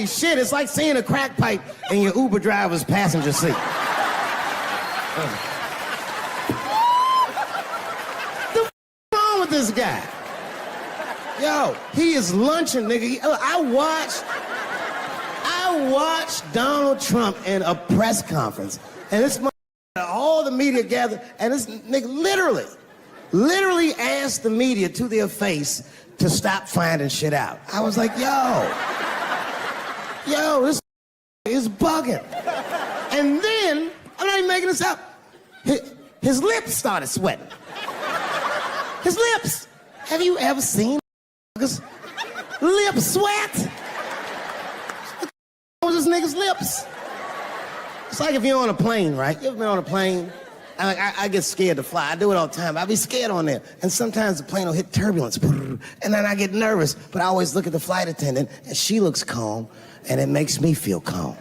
holy shit, it's like seeing a crack pipe in your Uber driver's passenger seat. What's wrong with this guy? Yo, he is lunching, nigga. I watched Donald Trump in a press conference, and this all the media gathered, and this nigga literally asked the media to their face to stop finding shit out. I was like, yo, this is bugging. And then, I'm not even making this up, his lips started sweating. His lips. Have you ever seen lip sweat? What was this nigga's lips? It's like if you're on a plane, right? You ever been on a plane? I get scared to fly. I do it all the time. I be scared on there. And sometimes the plane will hit turbulence. And then I get nervous. But I always look at the flight attendant, and she looks calm, and it makes me feel calm.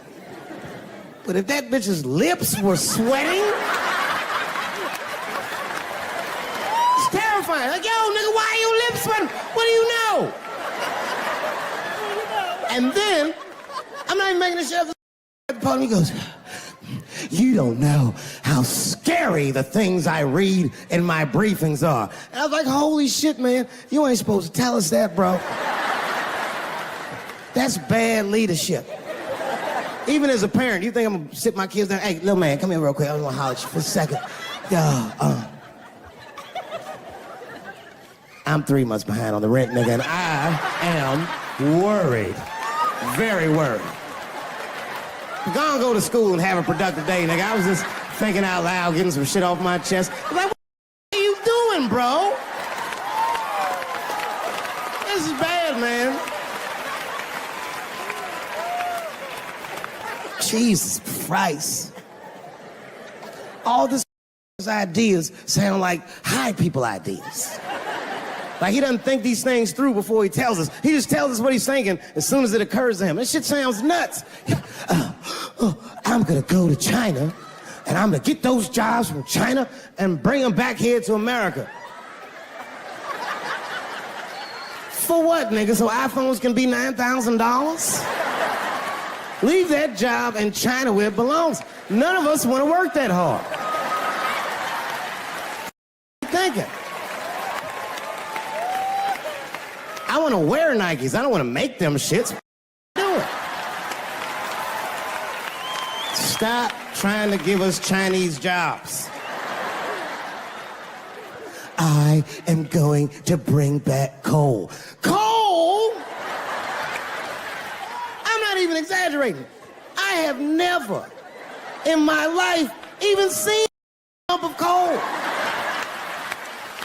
But if that bitch's lips were sweating, it's terrifying. Like, yo, nigga, why are your lips sweating? What do you know? And then, I'm not even making this shit up. The podium, he goes, you don't know how scary the things I read in my briefings are. And I was like, holy shit, man. You ain't supposed to tell us that, bro. That's bad leadership. Even as a parent, you think I'm gonna sit my kids down? Hey, little man, come here real quick. I want to holler at you for a second. I'm 3 months behind on the rent, nigga, and I am worried. Very worried. Go to school and have a productive day, nigga. I was just thinking out loud, getting some shit off my chest. I'm like, what are you doing, bro? This is bad, man. Jesus Christ. All this ideas sound like high people ideas. Like he doesn't think these things through before he tells us. He just tells us what he's thinking as soon as it occurs to him. This shit sounds nuts. I'm gonna go to China and I'm gonna get those jobs from China and bring them back here to America. For what, nigga? So iPhones can be $9,000? Leave that job in China where it belongs. None of us want to work that hard. Thinking. I want to wear Nikes. I don't want to make them shits. Do it. Stop trying to give us Chinese jobs. I am going to bring back coal. Coal? I'm not even exaggerating. I have never in my life even seen a lump of coal.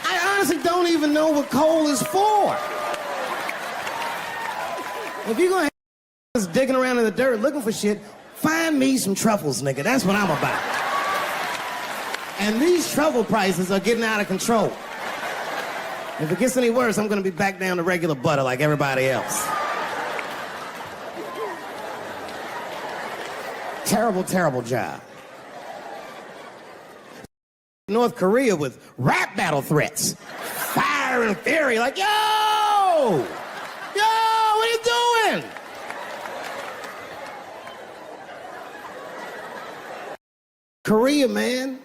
I honestly don't even know what coal is for. If you're gonna have digging around in the dirt looking for shit, find me some truffles, nigga. That's what I'm about. And these truffle prices are getting out of control. If it gets any worse, I'm gonna be back down to regular butter like everybody else. Terrible, terrible job. North Korea with rap battle threats. Fire and fury, like, yo! Yo, what are you doing? Korea, man.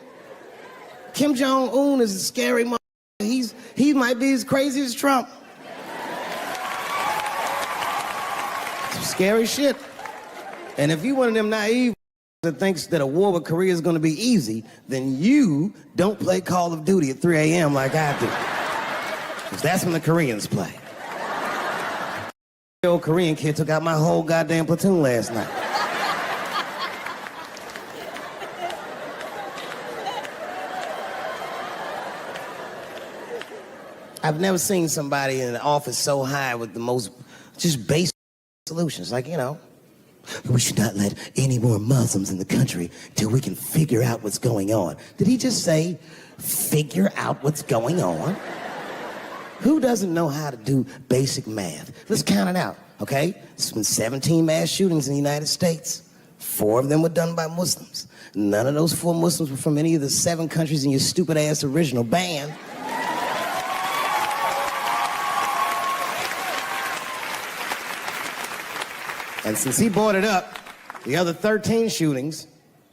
Kim Jong-un is a scary motherfucker. He might be as crazy as Trump. Some scary shit. And if you one of them naive that thinks that a war with Korea is gonna be easy, then you don't play Call of Duty at 3 a.m. like I do. Because that's when the Koreans play. The old Korean kid took out my whole goddamn platoon last night. I've never seen somebody in an office so high with the most just basic solutions. Like, you know, we should not let any more Muslims in the country till we can figure out what's going on. Did he just say, figure out what's going on? Who doesn't know how to do basic math? Let's count it out, okay? There's been 17 mass shootings in the United States. 4 of them were done by Muslims. None of those 4 Muslims were from any of the 7 countries in your stupid-ass original band. And since he brought it up, the other 13 shootings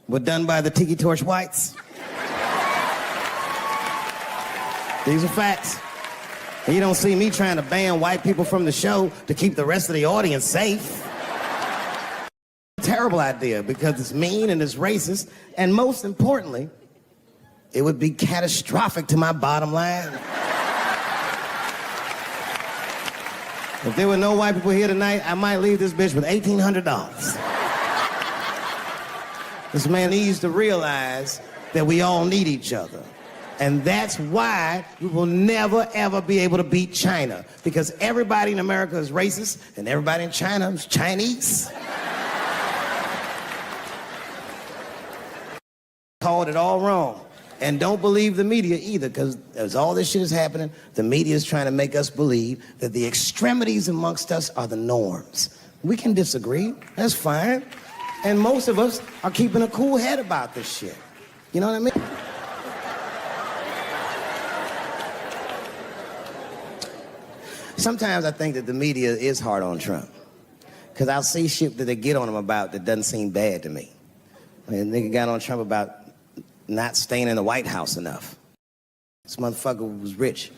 were done by the Tiki Torch whites. These are facts. And you don't see me trying to ban white people from the show to keep the rest of the audience safe. Terrible idea because it's mean and it's racist, and most importantly, it would be catastrophic to my bottom line. If there were no white people here tonight, I might leave this bitch with $1,800. This man needs to realize that we all need each other. And that's why we will never, ever be able to beat China. Because everybody in America is racist, and everybody in China is Chinese. Called it all wrong. And don't believe the media either, because as all this shit is happening, the media is trying to make us believe that the extremities amongst us are the norms. We can disagree, that's fine. And most of us are keeping a cool head about this shit. You know what I mean? Sometimes I think that the media is hard on Trump, because I'll see shit that they get on him about that doesn't seem bad to me. I mean, nigga got on Trump about not staying in the White House enough. This motherfucker was rich.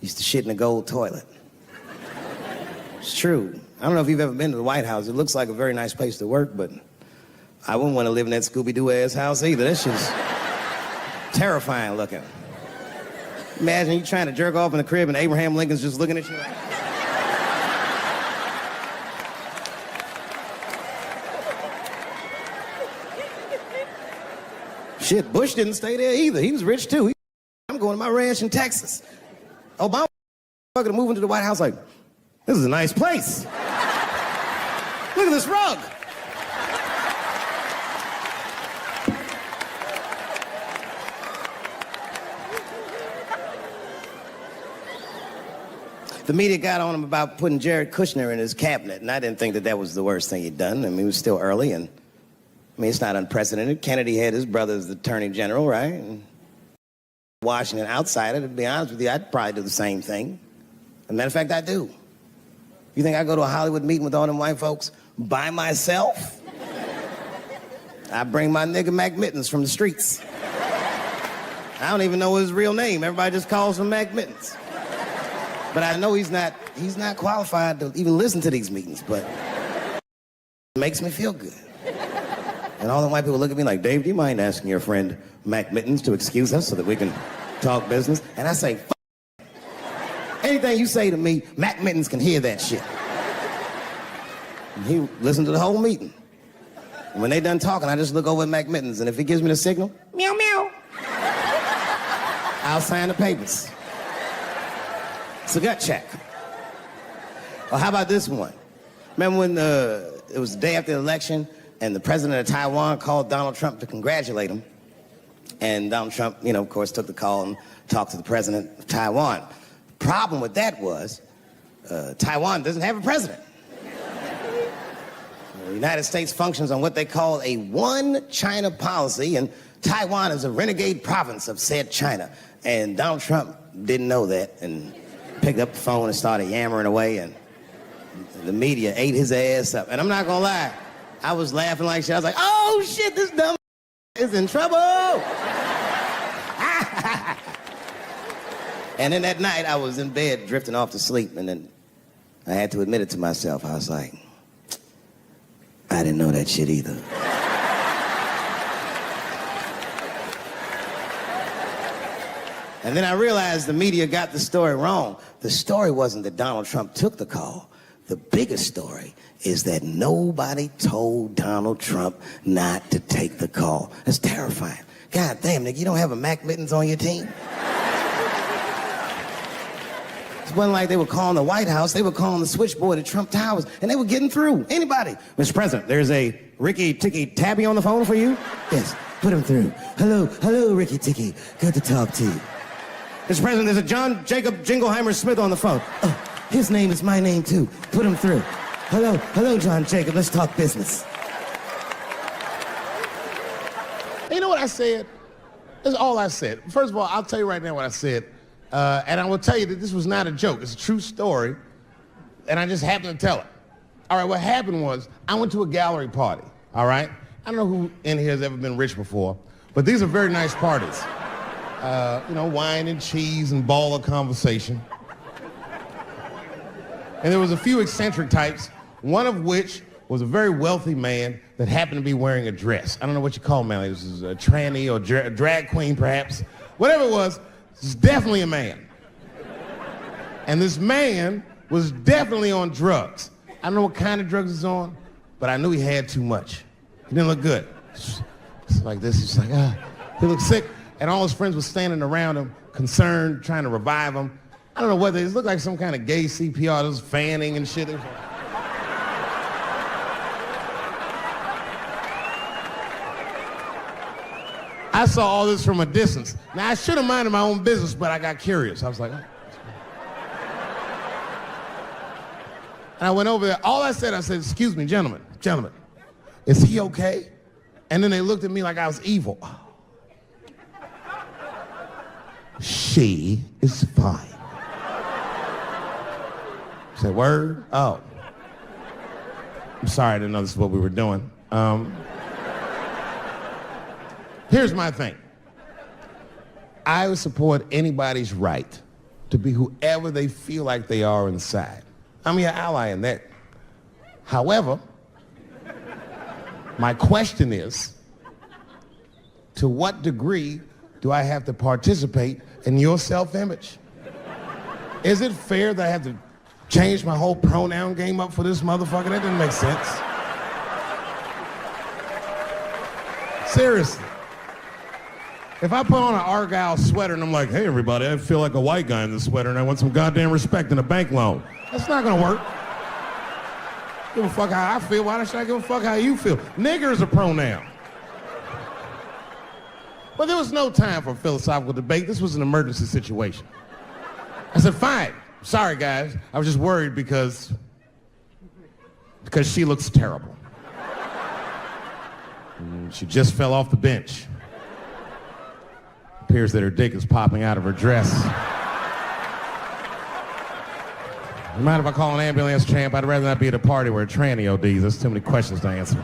Used to shit in a gold toilet. It's true. I don't know if you've ever been to the White House. It looks like a very nice place to work, but I wouldn't want to live in that Scooby-Doo ass house either. That shit's terrifying looking. Imagine you trying to jerk off in the crib and Abraham Lincoln's just looking at you like... Shit, Bush didn't stay there either. He was rich too. I'm going to my ranch in Texas. Obama fucking moving to the White House like, this is a nice place. Look at this rug. The media got on him about putting Jared Kushner in his cabinet, and I didn't think that that was the worst thing he'd done. I mean, it was still early, and I mean, it's not unprecedented. Kennedy had his brother as the attorney general, right? And Washington outsider, to be honest with you, I'd probably do the same thing. As a matter of fact, I do. You think I go to a Hollywood meeting with all them white folks by myself? I bring my nigga Mac Mittens from the streets. I don't even know his real name. Everybody just calls him Mac Mittens. But I know he's not qualified to even listen to these meetings, but it makes me feel good. And all the white people look at me like, Dave, do you mind asking your friend Mac Mittens to excuse us so that we can talk business? And I say, F***. Anything you say to me, Mac Mittens can hear that shit. And he listened to the whole meeting. And when they done talking, I just look over at Mac Mittens, and if he gives me the signal, meow, meow, I'll sign the papers. It's a gut check. Or how about this one? Remember when it was the day after the election and the president of Taiwan called Donald Trump to congratulate him? And Donald Trump, you know, of course, took the call and talked to the president of Taiwan. The problem with that was Taiwan doesn't have a president. The United States functions on what they call a one China policy, and Taiwan is a renegade province of said China. And Donald Trump didn't know that and picked up the phone and started yammering away, and the media ate his ass up. And I'm not gonna lie, I was laughing like shit. I was like, oh shit, this dumb is in trouble. And then that night I was in bed drifting off to sleep, and then I had to admit it to myself. I was like, I didn't know that shit either. And then I realized the media got the story wrong. The story wasn't that Donald Trump took the call. The biggest story is that nobody told Donald Trump not to take the call. That's terrifying. God damn, nigga, you don't have a Mac Mittens on your team? It wasn't like they were calling the White House. They were calling the switchboard at Trump Towers, and they were getting through. Anybody. Mr. President, there's a Ricky Ticky Tabby on the phone for you? Yes, put him through. Hello, Ricky Ticky. Good to talk to you. Mr. President, there's a John Jacob Jingleheimer Smith on the phone. Oh, his name is my name, too. Put him through. Hello, John Jacob. Let's talk business. You know what I said? That's all I said. First of all, I'll tell you right now what I said. And I will tell you that this was not a joke. It's a true story. And I just happened to tell it. All right, what happened was I went to a gallery party, all right? I don't know who in here has ever been rich before, but these are very nice parties. Wine and cheese and ball of conversation. And there was a few eccentric types, one of which was a very wealthy man that happened to be wearing a dress. I don't know what you call him, this is a tranny or drag queen perhaps. Whatever it was, it's definitely a man. And this man was definitely on drugs. I don't know what kind of drugs he's on, but I knew he had too much. He didn't look good. It's like this, he's like, he looked sick. And all his friends were standing around him, concerned, trying to revive him. I don't know whether it looked like some kind of gay CPR, there was fanning and shit. I saw all this from a distance. Now, I should have minded my own business, but I got curious. I was like, oh. And I went over there. All I said, excuse me, gentlemen, is he okay? And then they looked at me like I was evil. She is fine. I said, word? Oh. I'm sorry, I didn't know this is what we were doing. Here's my thing. I would support anybody's right to be whoever they feel like they are inside. I'm your ally in that. However, my question is, to what degree do I have to participate in your self-image? Is it fair that I have to change my whole pronoun game up for this motherfucker? That doesn't make sense. Seriously. If I put on an Argyle sweater and I'm like, hey everybody, I feel like a white guy in this sweater and I want some goddamn respect and a bank loan. That's not gonna work. Give a fuck how I feel. Why should I give a fuck how you feel? Nigger is a pronoun. But there was no time for philosophical debate. This was an emergency situation. I said, fine. Sorry, guys. I was just worried because she looks terrible. She just fell off the bench. Appears that her dick is popping out of her dress. You mind if I call an ambulance, champ? I'd rather not be at a party where a tranny ODs. There's too many questions to answer.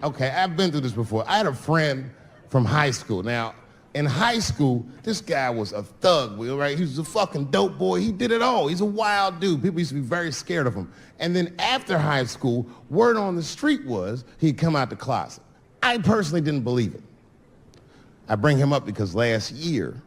Okay, I've been through this before. I had a friend from high school. Now, in high school, this guy was a thug, right? He was a fucking dope boy. He did it all. He's a wild dude. People used to be very scared of him. And then after high school, word on the street was he'd come out the closet. I personally didn't believe it. I bring him up because last year,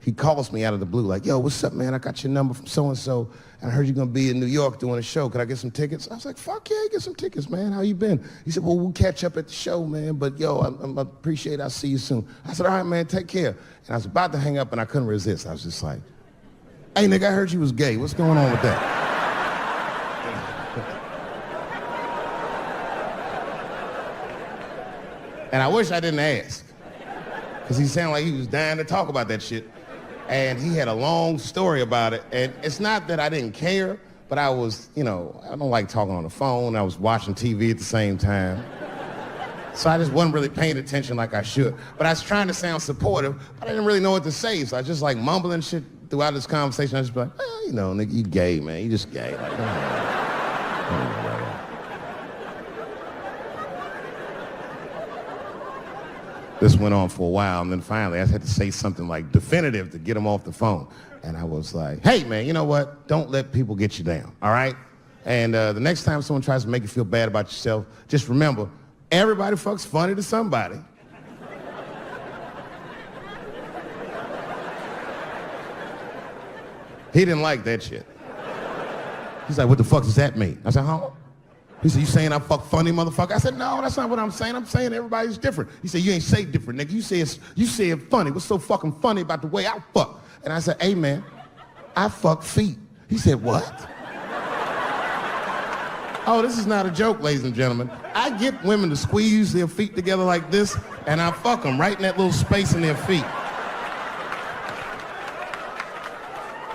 he calls me out of the blue like, yo, what's up, man? I got your number from so-and-so. I heard you're going to be in New York doing a show. Could I get some tickets? I was like, fuck yeah, get some tickets, man. How you been? He said, well, we'll catch up at the show, man. But, yo, I appreciate it. I'll see you soon. I said, all right, man, take care. And I was about to hang up, and I couldn't resist. I was just like, hey, nigga, I heard you was gay. What's going on with that? And I wish I didn't ask, because he sounded like he was dying to talk about that shit. And he had a long story about it. And it's not that I didn't care, but I was, I don't like talking on the phone. I was watching TV at the same time. So I just wasn't really paying attention like I should. But I was trying to sound supportive, but I didn't really know what to say. So I just like mumbling shit throughout this conversation. I just be like, nigga, you gay, man. You just gay. Like, This went on for a while, and then finally I had to say something like definitive to get him off the phone. And I was like, hey, man, you know what? Don't let people get you down, all right? And the next time someone tries to make you feel bad about yourself, just remember, everybody fucks funny to somebody. He didn't like that shit. He's like, what the fuck does that mean? I said, huh? He said, you saying I fuck funny, motherfucker? I said, no, that's not what I'm saying. I'm saying everybody's different. He said, you ain't say different, nigga. You say it funny. What's so fucking funny about the way I fuck? And I said, hey, man, I fuck feet. He said, what? Oh, this is not a joke, ladies and gentlemen. I get women to squeeze their feet together like this, and I fuck them right in that little space in their feet.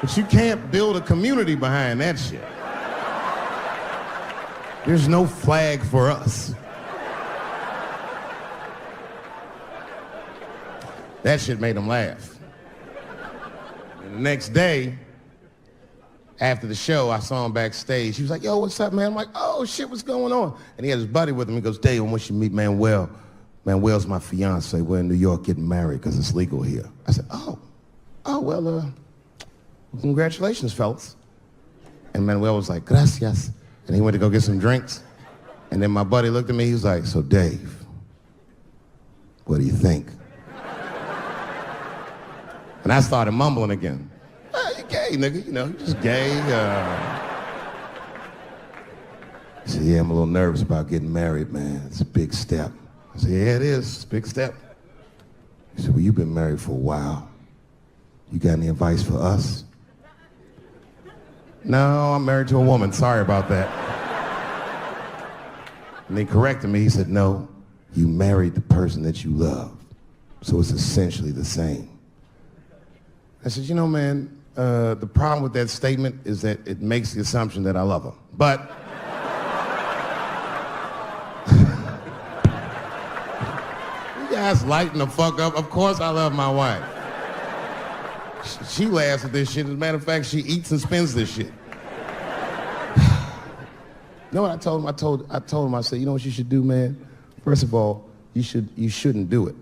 But you can't build a community behind that shit. There's no flag for us. That shit made him laugh. And the next day, after the show, I saw him backstage. He was like, yo, what's up, man? I'm like, oh, shit, what's going on? And he had his buddy with him. He goes, Dave, I want you to meet Manuel. Manuel's my fiance. We're in New York getting married because it's legal here. I said, well, congratulations, fellas. And Manuel was like, gracias. And he went to go get some drinks. And then my buddy looked at me. He was like, so, Dave, what do you think? And I started mumbling again. You gay, nigga, you know, just gay. He said, yeah, I'm a little nervous about getting married, man. It's a big step. I said, yeah, it is. It's a big step. He said, well, you've been married for a while. You got any advice for us? No, I'm married to a woman. Sorry about that. And they corrected me. He said, no, you married the person that you love. So it's essentially the same. I said, you know, man, the problem with that statement is that it makes the assumption that I love her. But you guys lighten the fuck up. Of course I love my wife. She laughs at this shit. As a matter of fact, she eats and spends this shit. You know what I told him? I told him, I said, you know what you should do, man? First of all, you shouldn't do it.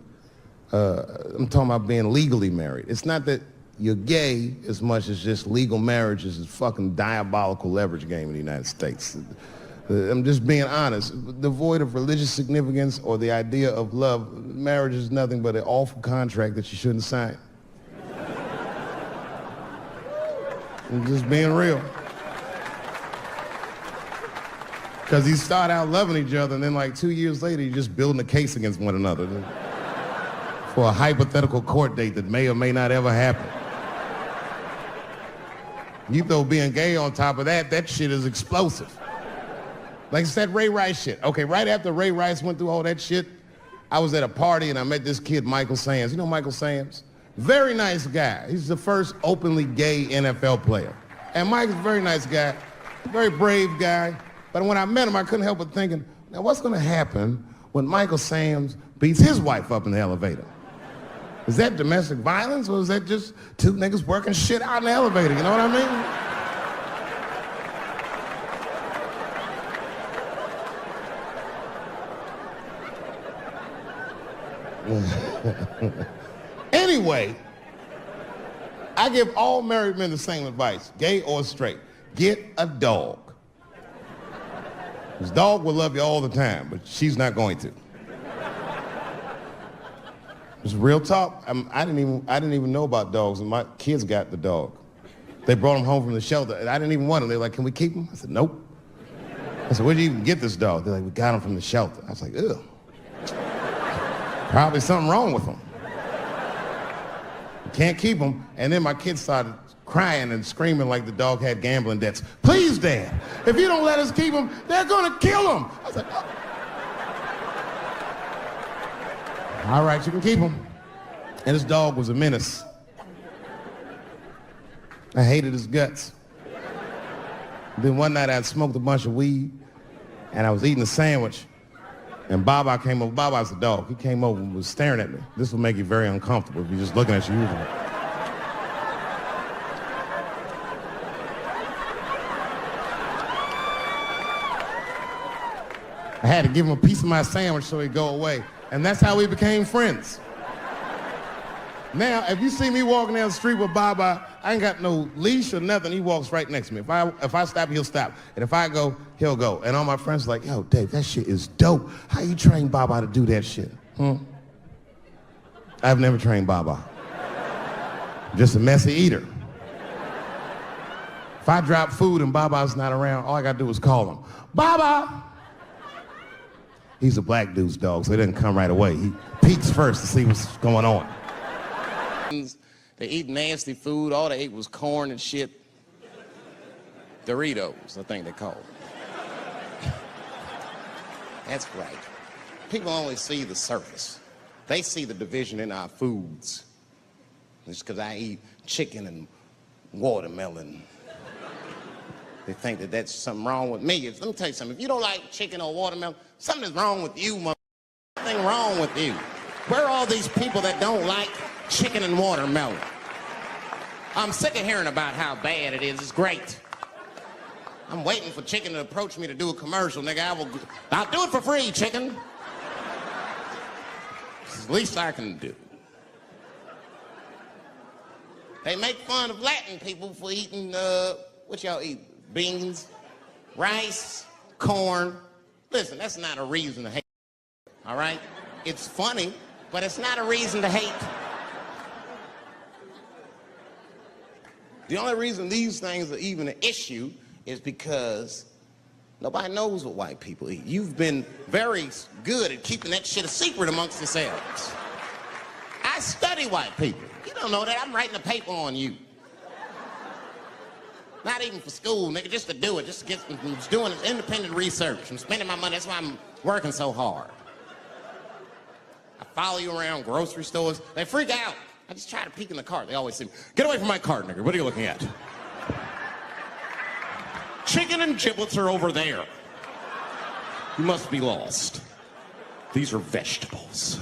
I'm talking about being legally married. It's not that you're gay as much as just legal marriage is a fucking diabolical leverage game in the United States. I'm just being honest. Devoid of religious significance or the idea of love, marriage is nothing but an awful contract that you shouldn't sign. I'm just being real. Because you start out loving each other and then like 2 years later you're just building a case against one another for a hypothetical court date that may or may not ever happen. You throw being gay on top of that, that shit is explosive. Like it's that Ray Rice shit. Okay, right after Ray Rice went through all that shit, I was at a party and I met this kid, Michael Sams. You know Michael Sams? Very nice guy. He's the first openly gay NFL player. And Mike's a very nice guy, very brave guy. But when I met him, I couldn't help but thinking, now what's gonna happen when Michael Sams beats his wife up in the elevator? Is that domestic violence or is that just two niggas working shit out in the elevator? You know what I mean? Anyway, I give all married men the same advice, gay or straight. Get a dog. This dog will love you all the time, but she's not going to. It's real talk. I didn't even know about dogs, and my kids got the dog. They brought him home from the shelter, and I didn't even want him. They're like, can we keep him? I said, nope. I said, where'd you even get this dog? They're like, we got him from the shelter. I was like, ugh. Probably something wrong with him. Can't keep him. And then my kids started crying and screaming like the dog had gambling debts. Please, Dad, if you don't let us keep him, they're gonna kill him. I was like, oh. All right, you can keep him. And this dog was a menace. I hated his guts. Then one night I had smoked a bunch of weed and I was eating a sandwich and Baba came over. Baba's the dog. He came over and was staring at me. This will make you very uncomfortable if you're just looking at you usually. I had to give him a piece of my sandwich so he'd go away. And that's how we became friends. Now, if you see me walking down the street with Baba, I ain't got no leash or nothing. He walks right next to me. If I stop, he'll stop. And if I go, he'll go. And all my friends are like, yo, Dave, that shit is dope. How you train Baba to do that shit? I've never trained Baba. Just a messy eater. If I drop food and Baba's not around, all I gotta do is call him. Baba! He's a black dude's dog, so he doesn't come right away. He peeks first to see what's going on. They eat nasty food. All they ate was corn and shit. Doritos, I think they call it. That's right. People only see the surface. They see the division in our foods. It's because I eat chicken and watermelon. They think that that's something wrong with me. Let me tell you something. If you don't like chicken or watermelon, something is wrong with you, mother. Something wrong with you. Where are all these people that don't like chicken and watermelon? I'm sick of hearing about how bad it is. It's great. I'm waiting for chicken to approach me to do a commercial, nigga. I'll do it for free, chicken. It's the least I can do. They make fun of Latin people for eating, what y'all eat? Beans, rice, corn. Listen, that's not a reason to hate, all right? It's funny, but it's not a reason to hate. The only reason these things are even an issue is because nobody knows what white people eat. You've been very good at keeping that shit a secret amongst yourselves. I study white people. You don't know that. I'm writing a paper on you. Not even for school, nigga, just to do it. Just to get, I'm just doing independent research. I'm spending my money. That's why I'm working so hard. I follow you around grocery stores. They freak out. I just try to peek in the cart. They always say, get away from my cart, nigga. What are you looking at? Chicken and giblets are over there. You must be lost. These are vegetables.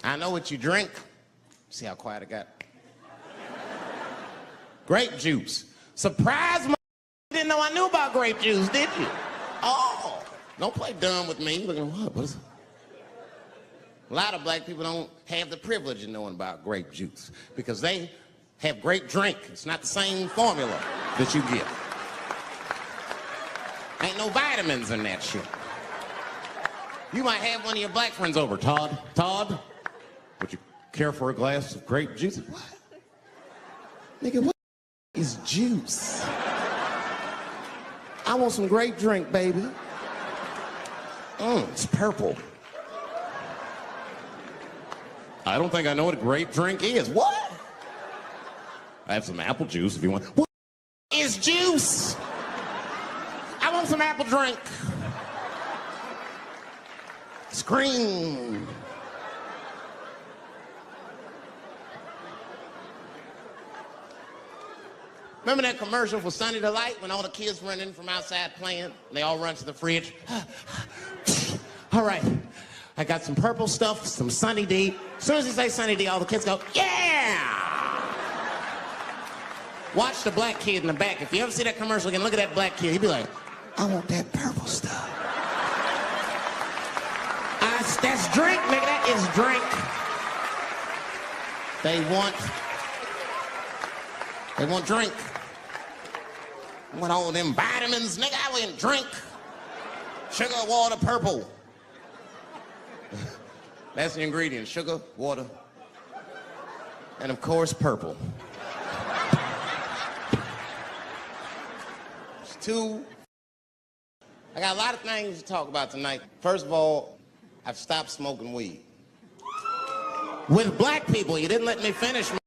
I know what you drink. See how quiet I got? Grape juice. Surprise, you didn't know I knew about grape juice, did you? Oh, don't play dumb with me. Look at what is it? A lot of black people don't have the privilege of knowing about grape juice because they have grape drink. It's not the same formula that you get. Ain't no vitamins in that shit. You might have one of your black friends over. Todd, would you care for a glass of grape juice? What? Nigga, what is juice? I want some grape drink, baby. It's purple. I don't think I know what a grape drink is. What? I have some apple juice if you want. What is juice? I want some apple drink. Scream. Remember that commercial for Sunny Delight when all the kids run in from outside playing? And they all run to the fridge. All right, I got some purple stuff, some Sunny D. As soon as you say Sunny D, all the kids go, yeah! Watch the black kid in the back. If you ever see that commercial again, look at that black kid. He'd be like, I want that purple stuff. That's drink, nigga. That is drink. They want drink. I want all them vitamins, nigga. I want drink. Sugar, water, purple. That's the ingredient. Sugar, water, and of course, purple. It's two. I got a lot of things to talk about tonight. First of all, I've stopped smoking weed. With black people, you didn't let me finish my...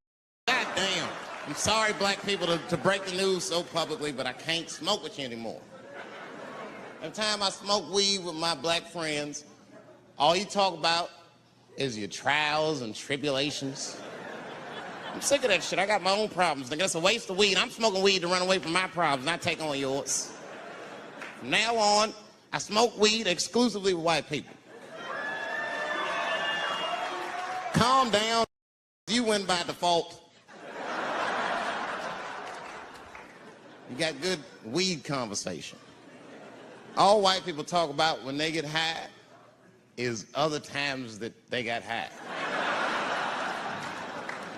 God damn. I'm sorry, black people, to break the news so publicly, but I can't smoke with you anymore. Every time I smoke weed with my black friends, all you talk about is your trials and tribulations. I'm sick of that shit. I got my own problems. Nigga, that's a waste of weed. I'm smoking weed to run away from my problems, not take on yours. From now on, I smoke weed exclusively with white people. Calm down. You win by default. You got good weed conversation. All white people talk about when they get high is other times that they got high.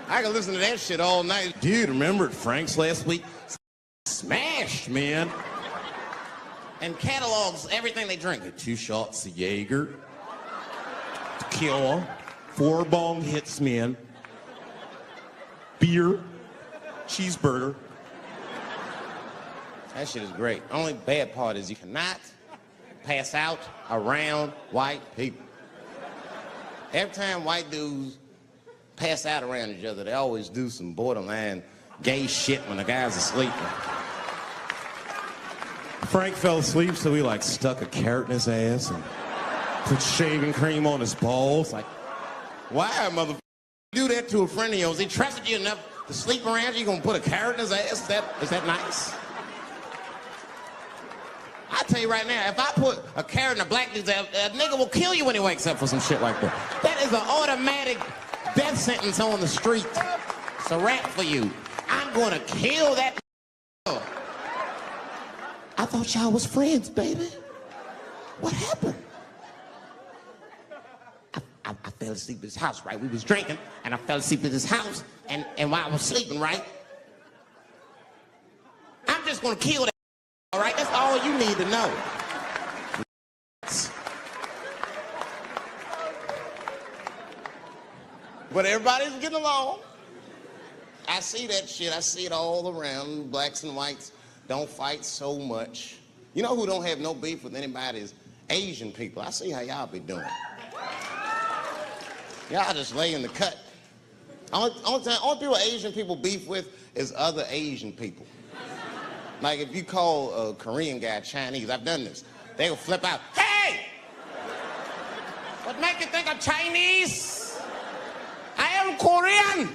I can listen to that shit all night. Dude, remember at Frank's last week? Smashed, man. And catalogs everything they drink. 2 shots of Jaeger, tequila, 4 bong hits, man. Beer, cheeseburger. That shit is great. Only bad part is you cannot pass out around white people. Every time white dudes pass out around each other, they always do some borderline gay shit when the guy's asleep. Frank fell asleep, so he like stuck a carrot in his ass and put shaving cream on his balls. Like, why, motherfucker? do that to a friend of yours. He trusted you enough to sleep around you. You gonna put a carrot in his ass? Is that nice? I tell you right now, if I put a carrot in a black dude's ass, a nigga will kill you when he wakes up for some shit like that. That is an automatic death sentence on the street. It's a rap for you. I'm gonna kill that. I thought y'all was friends, baby. What happened? I fell asleep at his house, right? We was drinking, and I fell asleep at his house, and while I was sleeping, right? I'm just gonna kill that, all right? That's all you need to know. But everybody's getting along. I see that shit. I see it all around. Blacks and whites don't fight so much. You know who don't have no beef with anybody is Asian people. I see how y'all be doing. Y'all just lay in the cut. Only people Asian people beef with is other Asian people. Like if you call a Korean guy Chinese, I've done this. They will flip out. Hey! What make you think I'm Chinese? I am Korean.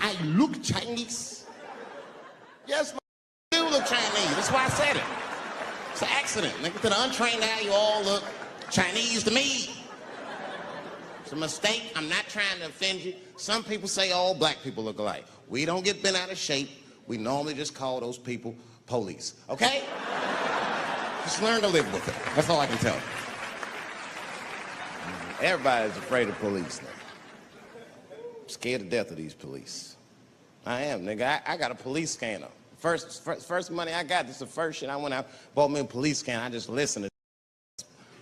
I look Chinese. Yes, I do look Chinese. That's why I said it. It's an accident. Nigga, to the untrained eye, you all look Chinese to me. It's a mistake. I'm not trying to offend you. Some people say all black people look alike. We don't get bent out of shape. We normally just call those people police. Okay? Just learn to live with it. That's all I can tell you. Everybody's afraid of police now. I'm scared to death of these police. I am, nigga. I got a police scanner. First money I got, this is the first shit I went out, bought me a police scanner. I just listened to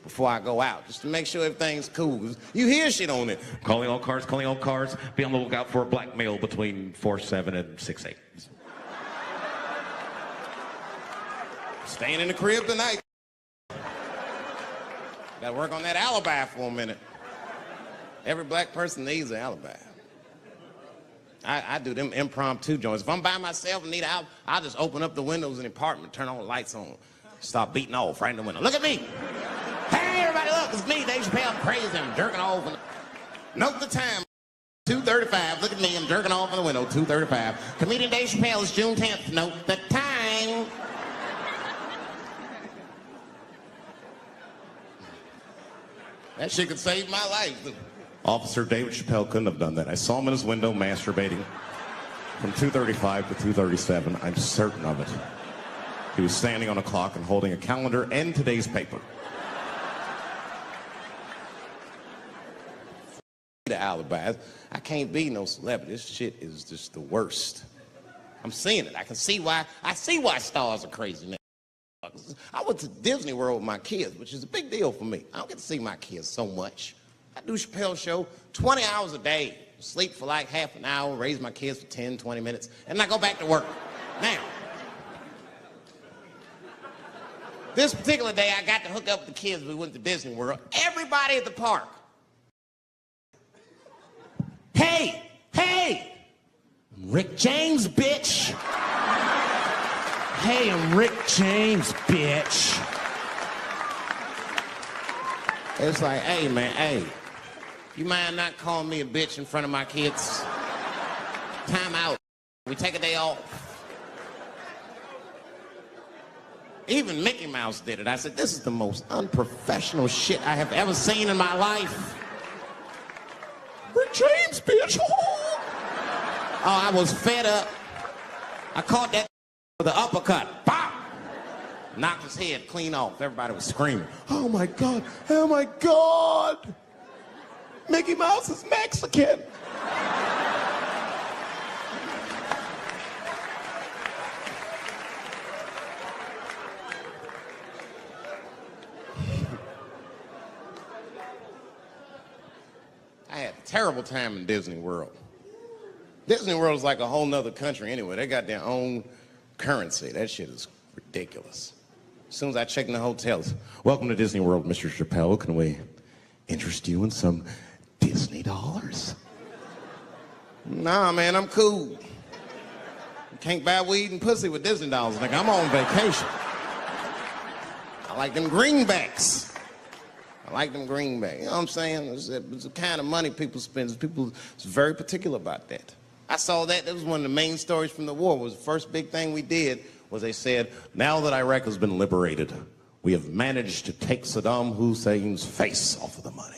before I go out, just to make sure everything's cool. You hear shit on it. Calling all cars, calling all cars. Be on the lookout for a black male between 4'7" and 6'8". Staying in the crib tonight. Gotta work on that alibi for a minute. Every black person needs an alibi. I do them impromptu joints. If I'm by myself and need out, I'll just open up the windows in the apartment, turn all the lights on, start beating off right in the window. Look at me. Hey, everybody, look, it's me, Dave Chappelle. I'm crazy. I'm jerking off. Note the time. 2:35. Look at me. I'm jerking off in the window. 2:35. Comedian Dave Chappelle is June 10th. Note the time. That shit could save my life. Officer David Chappelle couldn't have done that. I saw him in his window masturbating from 2:35 to 2:37. I'm certain of it. He was standing on a clock and holding a calendar and today's paper. The alibis. I can't be no celebrity. This shit is just the worst. I'm seeing it. I can see why. I see why stars are crazy now. I went to Disney World with my kids, which is a big deal for me. I don't get to see my kids so much. I do Chappelle show 20 hours a day, sleep for like half an hour, raise my kids for 10, 20 minutes, and I go back to work. Now, this particular day, I got to hook up with the kids. We went to Disney World. Everybody at the park. Hey, hey, Rick James, bitch. Hey, I'm Rick James, bitch. It's like, hey, man, hey, you mind not calling me a bitch in front of my kids? Time out. We take a day off. Even Mickey Mouse did it. I said, this is the most unprofessional shit I have ever seen in my life. Rick James, bitch. Oh, I was fed up. I caught that with the uppercut. Bop! Knocked his head clean off. Everybody was screaming. Oh my God, oh my God. Mickey Mouse is Mexican. I had a terrible time in Disney World. Disney World is like a whole nother country anyway. They got their own currency. That shit is ridiculous. As soon as I check in the hotels, welcome to Disney World, Mr. Chappelle. Can we interest you in some Disney dollars? Nah, man, I'm cool. You can't buy weed and pussy with Disney dollars. Like, I'm on vacation. I like them greenbacks. I like them greenbacks. You know what I'm saying? It's the kind of money people spend. People is very particular about that. I saw that. That was one of the main stories from the war. Was the first big thing we did was they said, now that Iraq has been liberated, we have managed to take Saddam Hussein's face off of the money.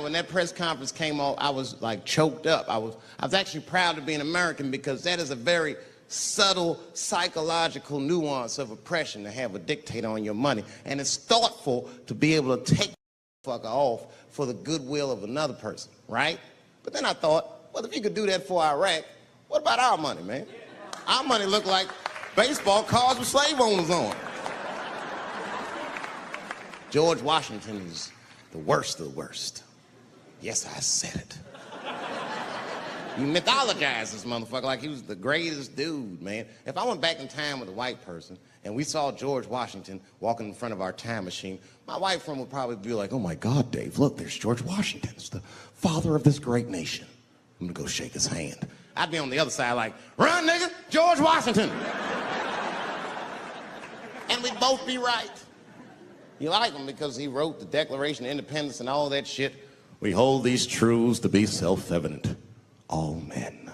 When that press conference came off, I was like choked up. I was actually proud to be an American because that is a very subtle psychological nuance of oppression to have a dictator on your money. And it's thoughtful to be able to take the fucker off for the goodwill of another person, right? But then I thought, well, if you could do that for Iraq, what about our money, man? Our money looked like baseball cards with slave owners on. George Washington is the worst of the worst. Yes, I said it. You mythologize this motherfucker like he was the greatest dude, man. If I went back in time with a white person and we saw George Washington walking in front of our time machine, my white friend would probably be like, oh my God, Dave, look, there's George Washington. It's the father of this great nation. I'm gonna go shake his hand. I'd be on the other side like, run, nigga, George Washington. And we'd both be right. You like him because he wrote the Declaration of Independence and all that shit. We hold these truths to be self-evident. All men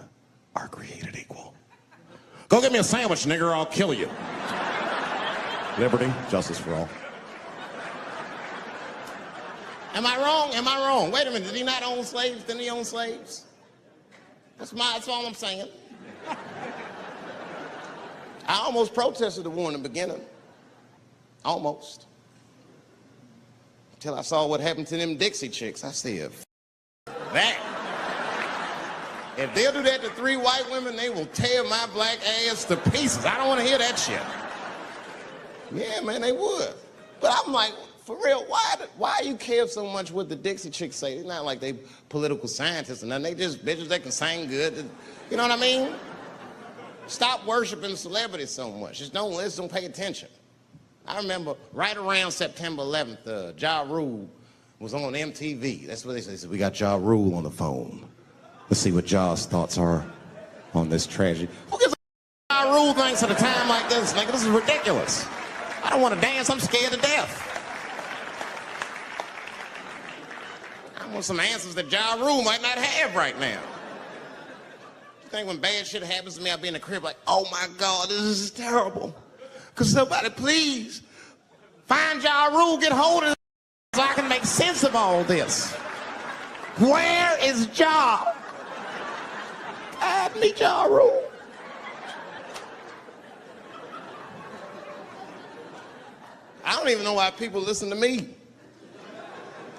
are created equal. Go get me a sandwich, nigger, or I'll kill you. Liberty, justice for all. Am I wrong? Am I wrong? Wait a minute, did he not own slaves? Didn't he own slaves? That's all I'm saying. I almost protested the war in the beginning. Almost. Until I saw what happened to them Dixie chicks. I said, that. If they'll do that to 3 white women, they will tear my black ass to pieces. I don't want to hear that shit. Yeah, man, they would. But I'm like, for real, why you care so much what the Dixie chicks say? It's not like they political scientists or nothing. They just bitches that can sing good. You know what I mean? Stop worshiping celebrities so much. Just don't listen, don't pay attention. I remember right around September 11th, Ja Rule was on MTV. That's what they said. They said, we got Ja Rule on the phone. Let's see what Ja's thoughts are on this tragedy. Who gives a Ja Rule thinks at a time like this? Nigga, this is ridiculous. I don't want to dance. I'm scared to death. I want some answers that Ja Rule might not have right now. You think when bad shit happens to me, I'll be in the crib like, oh my God, this is terrible. Could somebody please find Ja Rule, get hold of this so I can make sense of all this. Where is Ja? Guide me, Ja Rule. I don't even know why people listen to me.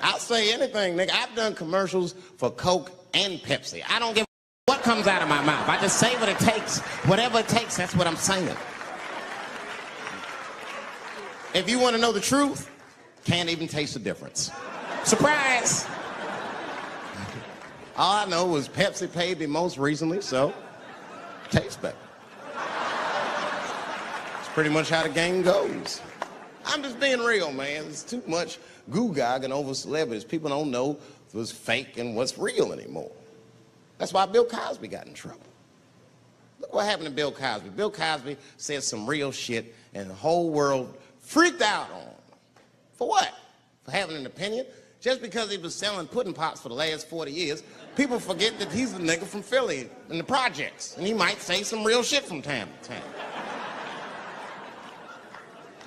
I'll say anything, nigga. I've done commercials for Coke and Pepsi. I don't give a what comes out of my mouth. I just say what it takes. Whatever it takes, that's what I'm saying. If you want to know the truth, can't even taste the difference. Surprise! All I know was Pepsi paid me most recently, so tastes better. It's pretty much how the game goes. I'm just being real, man. There's too much goo-gagging over celebrities. People don't know what's fake and what's real anymore. That's why Bill Cosby got in trouble. Look what happened to Bill Cosby. Bill Cosby said some real shit, and the whole world freaked out on him. For what? For having an opinion? Just because he was selling pudding pops for the last 40 years, people forget that he's a nigga from Philly in the projects, and he might say some real shit from time to time.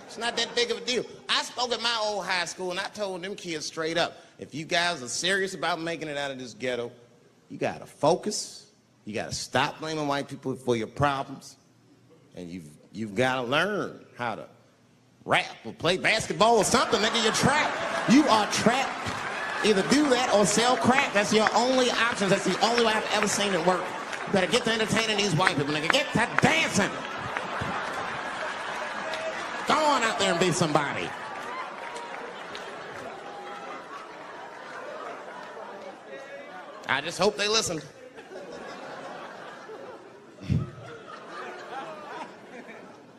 It's not that big of a deal. I spoke at my old high school, and I told them kids straight up, if you guys are serious about making it out of this ghetto, you gotta focus, you gotta stop blaming white people for your problems, and you've gotta learn how to rap or play basketball or something, nigga. You're trapped. You are trapped. Either do that or sell crack. That's your only options. That's the only way I've ever seen it work. You better get to entertaining these white people, nigga. Get to dancing. Go on out there and be somebody. I just hope they listen.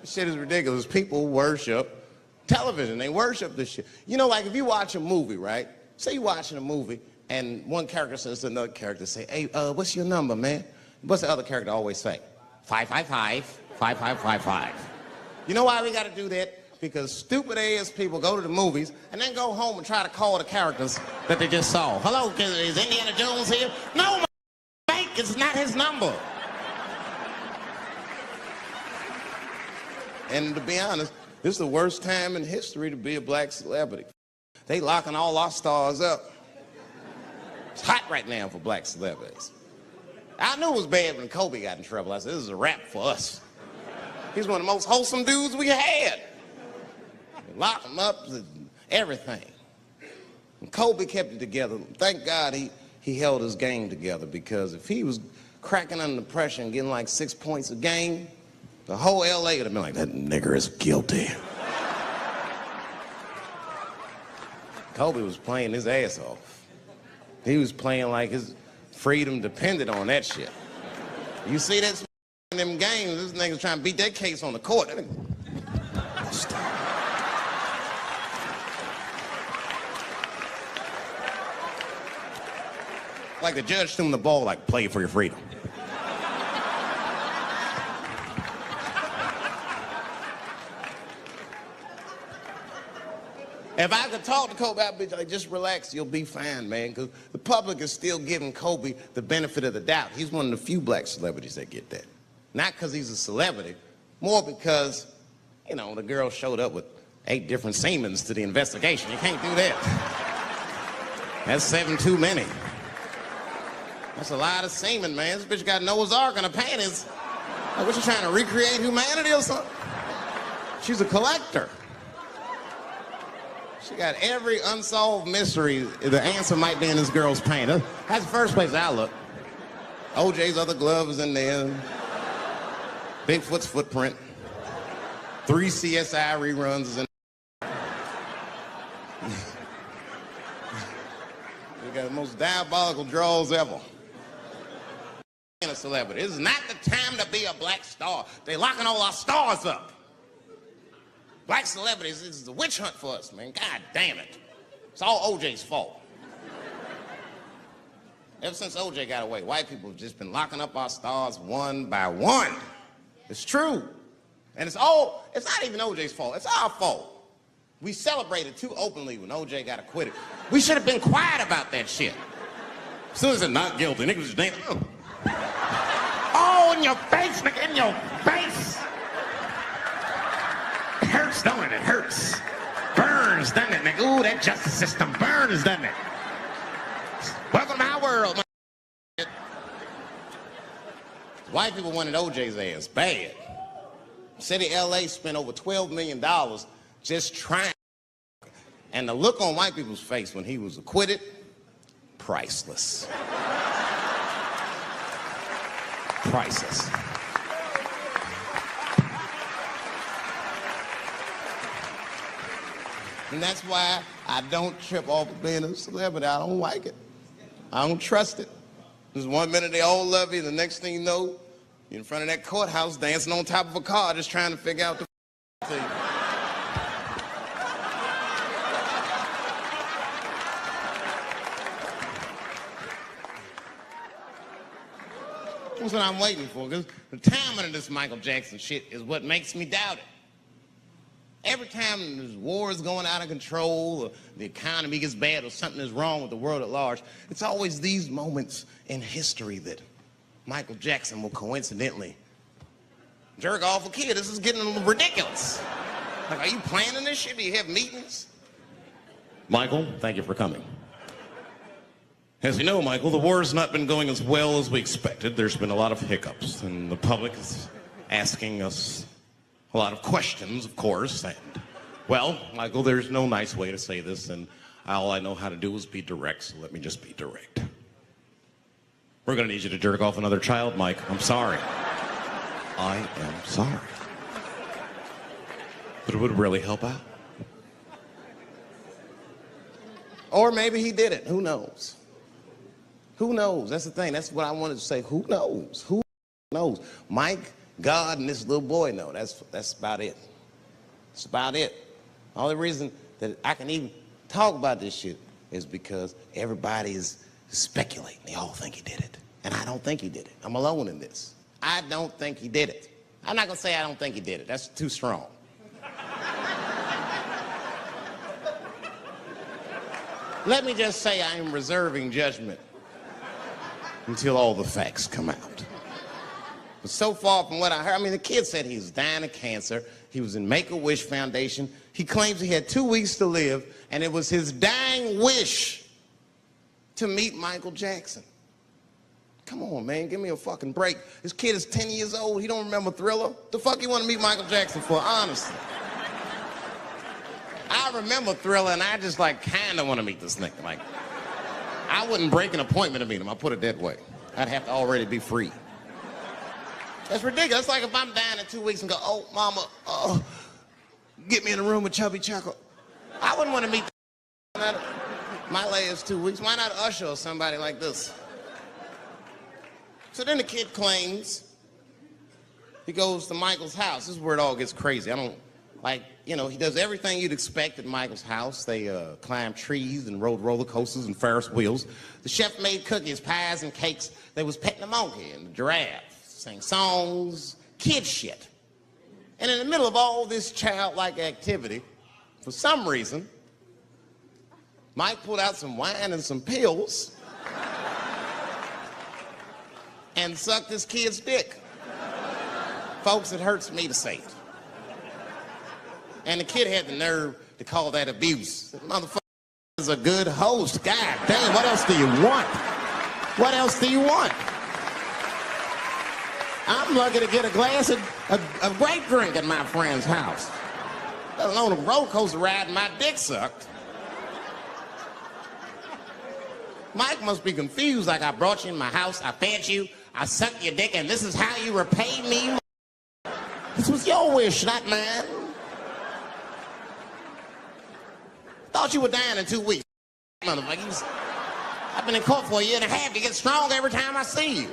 This shit is ridiculous. People worship television. They worship this shit. You know, like if you watch a movie, right? Say you're watching a movie and one character says to another character, say, hey, what's your number, man? What's the other character always say? 555, 5555. You know why we gotta do that? Because stupid ass people go to the movies and then go home and try to call the characters that they just saw. Hello, is Indiana Jones here? No, fake, it's not his number. And to be honest, this is the worst time in history to be a black celebrity. They locking all our stars up. It's hot right now for black celebrities. I knew it was bad when Kobe got in trouble. I said, this is a wrap for us. He's one of the most wholesome dudes we had. Lock him up, everything. And Kobe kept it together. Thank God he held his game together, because if he was cracking under pressure and getting like 6 points a game, the whole LA would have been like, that nigger is guilty. Kobe was playing his ass off. He was playing like his freedom depended on that shit. You see that in them games, this nigga's trying to beat that case on the court. Like the judge threw him the ball, like, play for your freedom. If I could talk to Kobe, I'd be like, just relax, you'll be fine, man, because the public is still giving Kobe the benefit of the doubt. He's one of the few black celebrities that get that. Not because he's a celebrity, more because, you know, the girl showed up with 8 different semens to the investigation. You can't do that. That's 7 too many. That's a lot of semen, man. This bitch got Noah's Ark in her panties. Like, what, you trying to recreate humanity or something? She's a collector. She got every unsolved mystery. The answer might be in this girl's paint. That's the first place I look. OJ's other glove is in there. Bigfoot's footprint. 3 CSI reruns is in there. We got the most diabolical draws ever. A celebrity. This is not the time to be a black star. They locking all our stars up. Black celebrities, this is a witch hunt for us, man. God damn it. It's all OJ's fault. Ever since OJ got away, white people have just been locking up our stars one by one. It's true. And it's not even OJ's fault. It's our fault. We celebrated too openly when OJ got acquitted. We should have been quiet about that shit. As soon as it's not guilty, niggas just damn. Oh, in your face, nigga, in your face. It hurts, don't it? It hurts. Burns, doesn't it, nigga? Ooh, that justice system burns, doesn't it? Welcome to our world, man. White people wanted OJ's ass bad. City of LA spent over $12 million just trying. And the look on white people's face when he was acquitted, priceless. Priceless. And that's why I don't trip off of being a celebrity. I don't like it. I don't trust it. There's one minute they all love you, and the next thing you know, you're in front of that courthouse dancing on top of a car just trying to figure out the thing. That's what I'm waiting for, because the timing of this Michael Jackson shit is what makes me doubt it. Every time this war is going out of control, or the economy gets bad, or something is wrong with the world at large, it's always these moments in history that Michael Jackson will coincidentally jerk off a kid. This is getting ridiculous. Like, are you planning this shit? Do you have meetings? Michael, thank you for coming. As you know, Michael, the war has not been going as well as we expected. There's been a lot of hiccups, and the public is asking us a lot of questions, of course. And, well, Michael, there's no nice way to say this, and all I know how to do is be direct, so let me just be direct. We're going to need you to jerk off another child, Mike. I'm sorry. I am sorry. But it would really help out. Or maybe he did it. Who knows? Who knows? That's the thing. That's what I wanted to say. Who knows? Who knows? Mike, God, and this little boy know. That's about it. That's about it. The only reason that I can even talk about this shit is because everybody is speculating. They all think he did it. And I don't think he did it. I'm alone in this. I don't think he did it. I'm not going to say I don't think he did it. That's too strong. Let me just say I am reserving judgment until all the facts come out. But so far from what I heard, I mean, the kid said he was dying of cancer. He was in Make-A-Wish Foundation. He claims he had 2 weeks to live, and it was his dying wish to meet Michael Jackson. Come on, man, give me a fucking break. This kid is 10 years old. He don't remember Thriller. The fuck you want to meet Michael Jackson for, honestly? I remember Thriller, and I just, like, kind of want to meet this nigga. Like, I wouldn't break an appointment to meet him. I'll put it that way. I'd have to already be free. That's ridiculous. It's like if I'm dying in 2 weeks and go, oh, mama, get me in a room with Chubby Chuckle. I wouldn't want to meet my last 2 weeks. Why not Usher or somebody like this? So then the kid claims he goes to Michael's house. This is where it all gets crazy. I don't, like, you know, he does everything you'd expect at Michael's house. They climb trees and rode roller coasters and Ferris wheels. The chef made cookies, pies, and cakes. They was petting the monkey and the giraffe, sang songs, kid shit. And in the middle of all this childlike activity, for some reason, Mike pulled out some wine and some pills and sucked this kid's dick. Folks, it hurts me to say it. And the kid had the nerve to call that abuse. The motherfucker is a good host. God damn, what else do you want? What else do you want? I'm lucky to get a glass of grape drink at my friend's house. Let alone a roller coaster ride and my dick sucked. Mike must be confused, like I brought you in my house, I fed you, I sucked your dick, and this is how you repay me? This was your wish, not mine. Thought you were dying in 2 weeks, motherfuckers. I've been in court for 1.5 years. You get stronger every time I see you.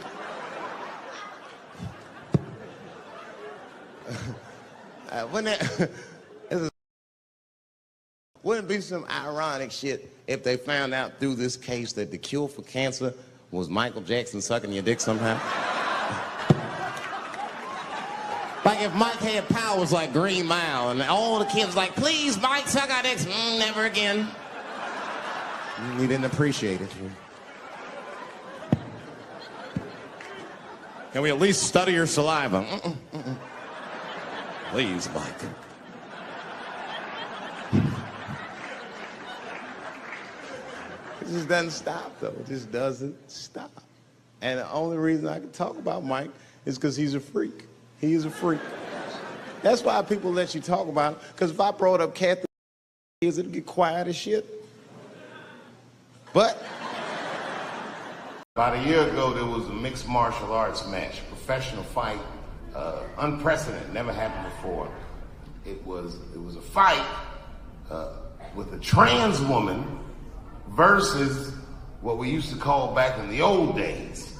Wouldn't it be some ironic shit if they found out through this case that the cure for cancer was Michael Jackson sucking your dick somehow? Like if Mike had powers like Green Mile and all the kids like, please, Mike, suck our dicks. Never again. You didn't appreciate it. Can we at least study your saliva? Please, Mike. It just doesn't stop, though. It just doesn't stop. And the only reason I can talk about Mike is because he's a freak. He is a freak. That's why people let you talk about him. Because if I brought up Kathy, it'd get quiet as shit. But about a year ago, there was a mixed martial arts match, professional fight, unprecedented, never happened before. It was a fight with a trans woman versus what we used to call back in the old days,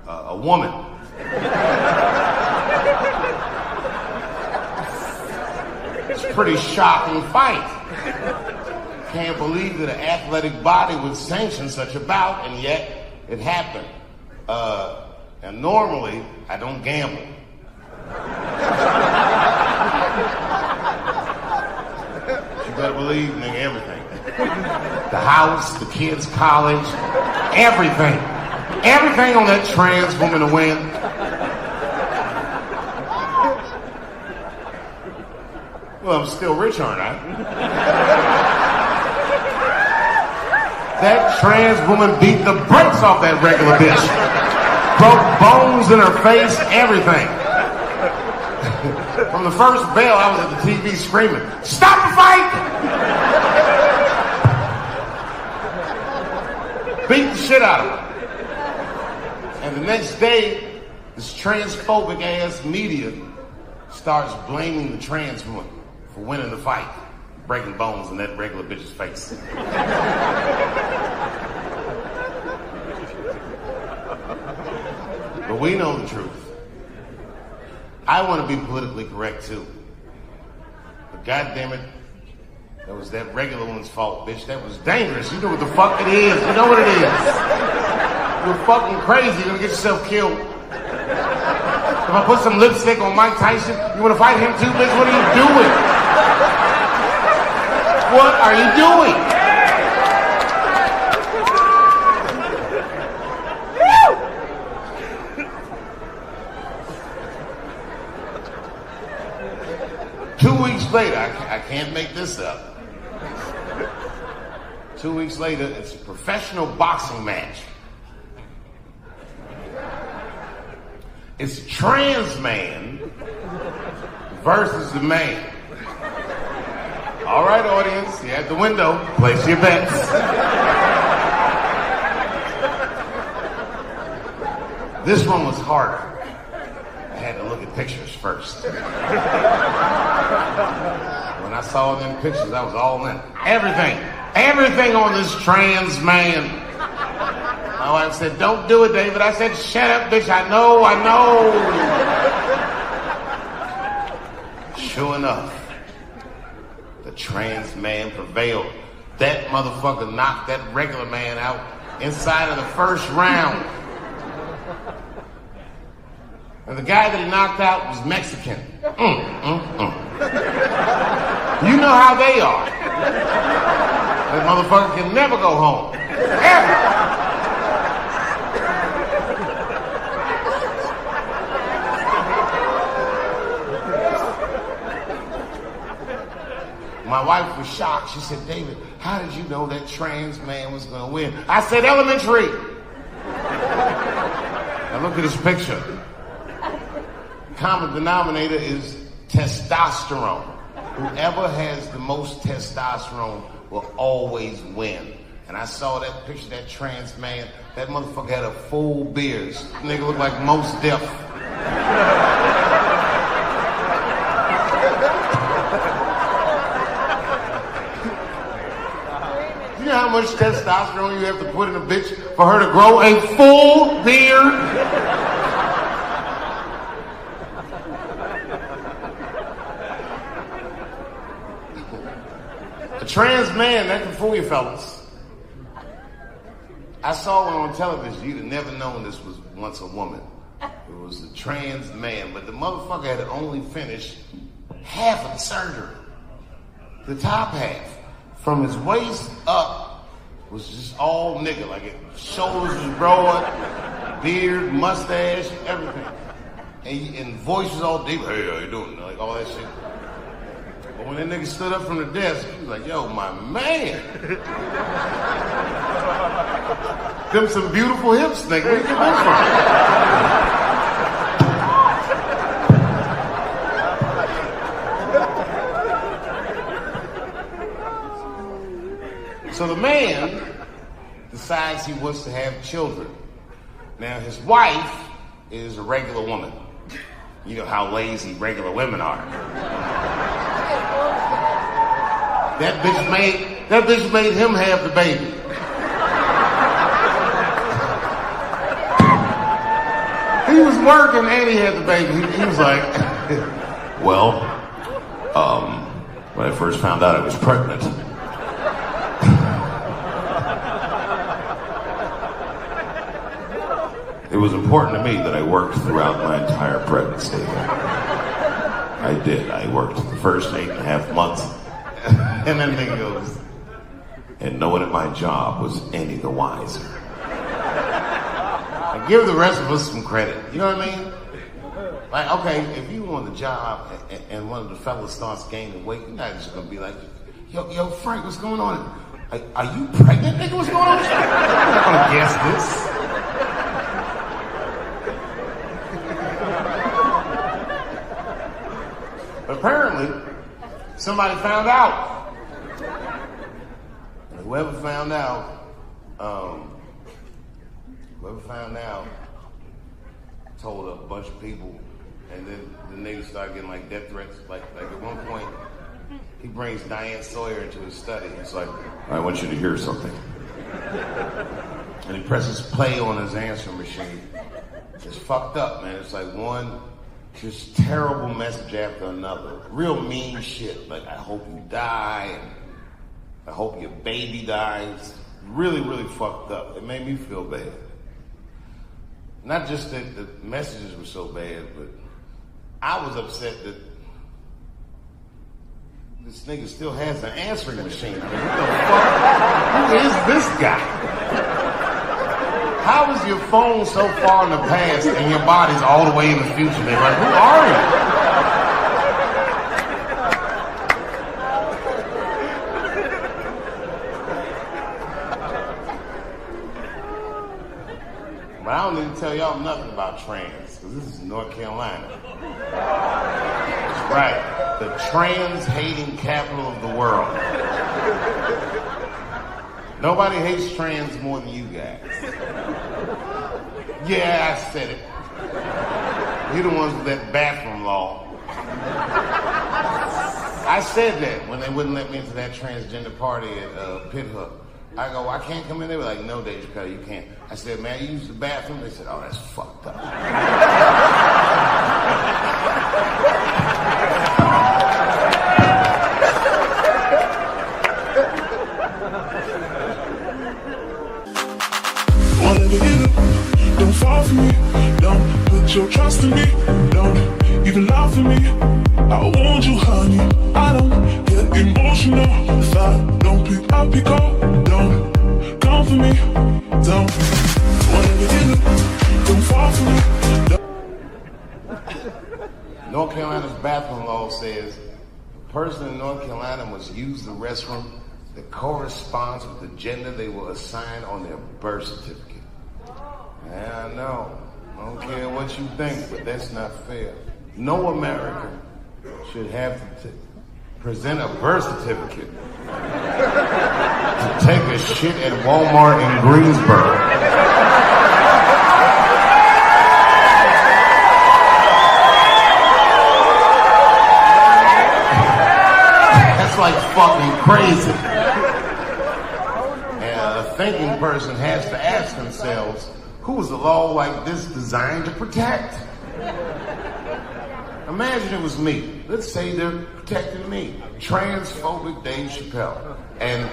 a woman. It's a pretty shocking fight. Can't believe that an athletic body would sanction such a bout, and yet it happened. Now, normally, I don't gamble. You better believe, nigga, everything. The house, the kids' college, everything. Everything on that trans woman to win. Well, I'm still rich, aren't I? That trans woman beat the brakes off that regular bitch. Broke bones in her face, everything. From the first bell, I was at the TV screaming, "Stop the fight!" Beat the shit out of her. And the next day, this transphobic ass media starts blaming the trans woman for winning the fight, breaking bones in that regular bitch's face. But we know the truth. I want to be politically correct too. But goddamn it, that was that regular woman's fault, bitch. That was dangerous. You know what the fuck it is. You know what it is. You're fucking crazy. You're gonna get yourself killed. If I put some lipstick on Mike Tyson, you wanna fight him too, bitch? What are you doing? What are you doing? 2 weeks later, I can't make this up. 2 weeks later, it's a professional boxing match. It's a trans man versus the man. All right, audience, you're at the window. Place your bets. This one was harder. I had to look at pictures first. When I saw them pictures, I was all in. Everything on this trans man. My wife said, "Don't do it, David." I said, "Shut up, bitch, I know. Sure enough, the trans man prevailed. That motherfucker knocked that regular man out inside of the first round. And the guy that he knocked out was Mexican. You know how they are. That motherfucker can never go home. Ever. My wife was shocked. She said, "David, how did you know that trans man was going to win?" I said, "Elementary." Now look at this picture. Common denominator is testosterone. Whoever has the most testosterone will always win. And I saw that picture, that trans man. That motherfucker had a full beard. This nigga looked like Mos Def. You know how much testosterone you have to put in a bitch for her to grow a full beard? A trans man, that can fool you fellas. I saw one on television. You'd have never known this was once a woman. It was a trans man, but the motherfucker had only finished half of the surgery. The top half. From his waist up was just all nigga. Like his shoulders was broad, beard, mustache, everything. And voice was all deep. "Hey, how you doing?" Like all that shit. But when that nigga stood up from the desk, he was like, "Yo, my man." Them some beautiful hips, nigga. Where you get that from? So the man decides he wants to have children. Now his wife is a regular woman. You know how lazy regular women are. That bitch made him have the baby. He was working and he had the baby. He was like, "Well, when I first found out I was pregnant, It was important to me that I worked throughout my entire pregnancy. I did. I worked the first 8.5 months. And then he goes, and no one at my job was any the wiser. I give the rest of us some credit. You know what I mean? Like, okay, if you on the job and one of the fellas starts gaining weight, you're not just gonna be like, yo, Frank, what's going on? Are you pregnant, nigga? What's going on? I'm not gonna guess this. But apparently, somebody found out. And whoever found out told a bunch of people, and then the niggas started getting like death threats. Like at one point, he brings Diane Sawyer into his study. It's like, I want you to hear something. And he presses play on his answering machine. It's fucked up, man. It's like one just terrible message after another. Real mean shit. Like, I hope you die, and I hope your baby dies. Really, really fucked up. It made me feel bad. Not just that the messages were so bad, but I was upset that this nigga still has an answering machine. I mean, what the fuck? Who is this guy? How is your phone so far in the past and your body's all the way in the future? They're like, who are you? But I don't need to tell y'all nothing about trans, because this is North Carolina. That's right, the trans-hating capital of the world. Nobody hates trans more than you guys. Yeah, I said it. You're the ones with that bathroom law. I said that when they wouldn't let me into that transgender party at Pit Hook. I go, I can't come in. They were like, no, Dave Chappelle, you can't. I said, man, you use the bathroom? They said, oh, that's fucked up. Whatever you do, don't fall for me. Don't put your trust in me. Don't even lie for me. I want you, honey. I don't get emotional. If I don't pick up, pick up. Don't come for me. Don't. Whatever you do, don't fall for me. North Carolina's bathroom law says a person in North Carolina must use the restroom that corresponds with the gender they will assign on their birth certificate. Yeah, I know. I don't care what you think, but that's not fair. No American should have to present a birth certificate to take a shit at Walmart in Greensboro. That's like fucking crazy. And a thinking person has to ask themselves, who is a law like this designed to protect? Imagine it was me. Let's say they're protecting me. Transphobic Dave Chappelle. And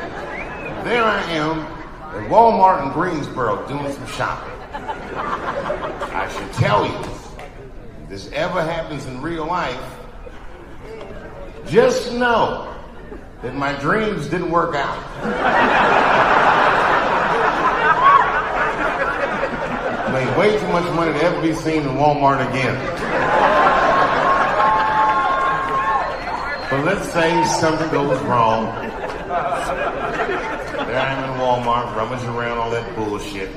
there I am at Walmart in Greensboro doing some shopping. I should tell you, if this ever happens in real life, just know that my dreams didn't work out. I made way too much money to ever be seen in Walmart again. But let's say something goes wrong. There I am in Walmart, rummaging around all that bullshit.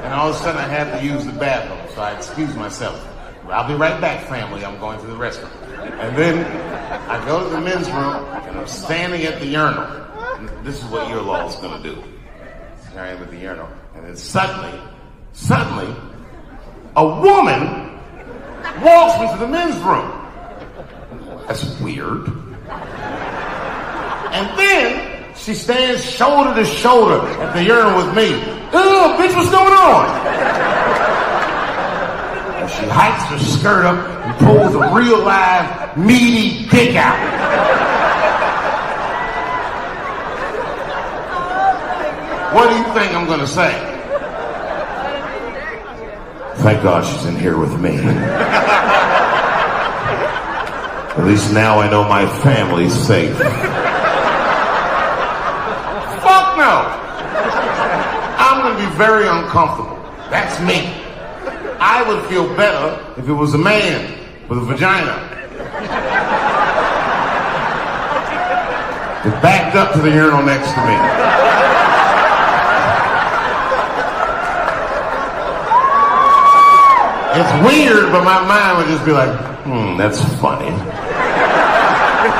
And all of a sudden I have to use the bathroom, so I excuse myself. I'll be right back, family. I'm going to the restroom. And then I go to the men's room, and I'm standing at the urinal. This is what your law is going to do. Here I am at the urinal. And then suddenly, a woman walks into the men's room. That's weird. And then she stands shoulder to shoulder at the urinal with me. Ugh, bitch, what's going on? And she hikes her skirt up and pulls a real live, meaty dick out. What do you think I'm gonna say? Thank God she's in here with me. At least now I know my family's safe. Fuck no! I'm gonna be very uncomfortable. That's me. I would feel better if it was a man with a vagina. It backed up to the urinal next to me. It's weird, but my mind would just be like, that's funny.